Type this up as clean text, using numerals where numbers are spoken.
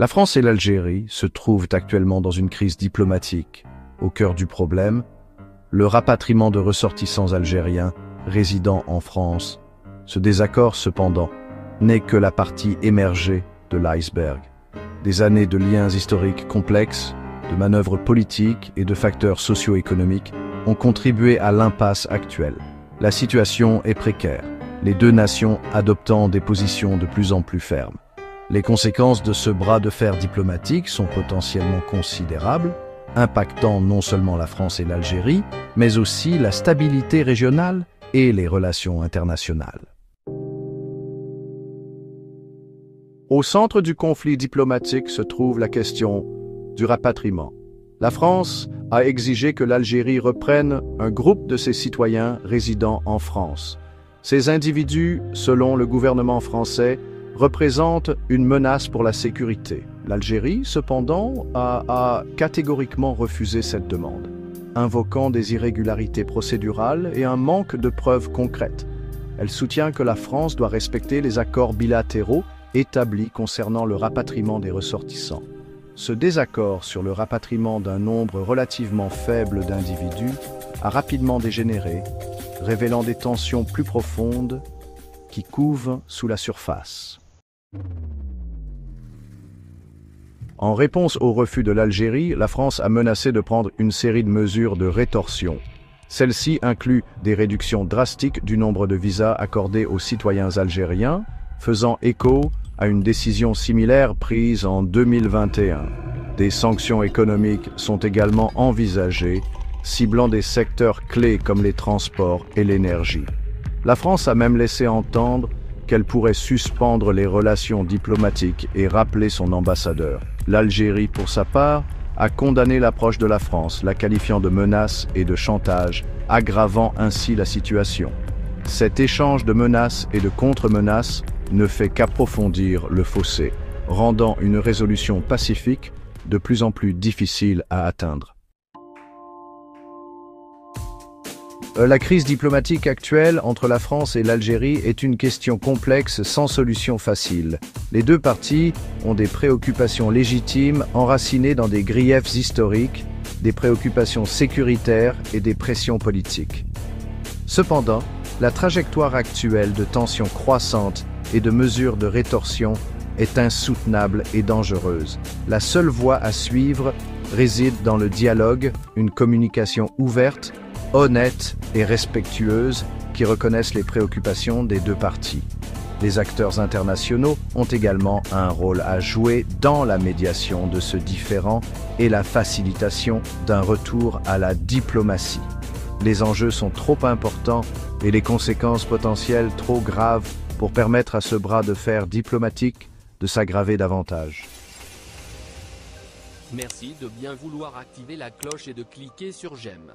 La France et l'Algérie se trouvent actuellement dans une crise diplomatique. Au cœur du problème, le rapatriement de ressortissants algériens résidant en France. Ce désaccord, cependant, n'est que la partie émergée de l'iceberg. Des années de liens historiques complexes, de manœuvres politiques et de facteurs socio-économiques ont contribué à l'impasse actuelle. La situation est précaire, les deux nations adoptant des positions de plus en plus fermes. Les conséquences de ce bras de fer diplomatique sont potentiellement considérables, impactant non seulement la France et l'Algérie, mais aussi la stabilité régionale et les relations internationales. Au centre du conflit diplomatique se trouve la question du rapatriement. La France a exigé que l'Algérie reprenne un groupe de ses citoyens résidant en France. Ces individus, selon le gouvernement français, représentent une menace pour la sécurité. L'Algérie, cependant, a catégoriquement refusé cette demande, invoquant des irrégularités procédurales et un manque de preuves concrètes. Elle soutient que la France doit respecter les accords bilatéraux établis concernant le rapatriement des ressortissants. Ce désaccord sur le rapatriement d'un nombre relativement faible d'individus a rapidement dégénéré, révélant des tensions plus profondes qui couvent sous la surface. En réponse au refus de l'Algérie, la France a menacé de prendre une série de mesures de rétorsion. Celles-ci incluent des réductions drastiques du nombre de visas accordés aux citoyens algériens, faisant écho à une décision similaire prise en 2021. Des sanctions économiques sont également envisagées, ciblant des secteurs clés comme les transports et l'énergie. La France a même laissé entendre qu'elle pourrait suspendre les relations diplomatiques et rappeler son ambassadeur. L'Algérie, pour sa part, a condamné l'approche de la France, la qualifiant de menace et de chantage, aggravant ainsi la situation. Cet échange de menaces et de contre-menaces ne fait qu'approfondir le fossé, rendant une résolution pacifique de plus en plus difficile à atteindre. La crise diplomatique actuelle entre la France et l'Algérie est une question complexe sans solution facile. Les deux parties ont des préoccupations légitimes enracinées dans des griefs historiques, des préoccupations sécuritaires et des pressions politiques. Cependant, la trajectoire actuelle de tensions croissantes et de mesures de rétorsion est insoutenable et dangereuse. La seule voie à suivre réside dans le dialogue, une communication ouverte, honnête et respectueuse qui reconnaissent les préoccupations des deux parties. Les acteurs internationaux ont également un rôle à jouer dans la médiation de ce différend et la facilitation d'un retour à la diplomatie. Les enjeux sont trop importants et les conséquences potentielles trop graves pour permettre à ce bras de fer diplomatique de s'aggraver davantage. Merci de bien vouloir activer la cloche et de cliquer sur j'aime.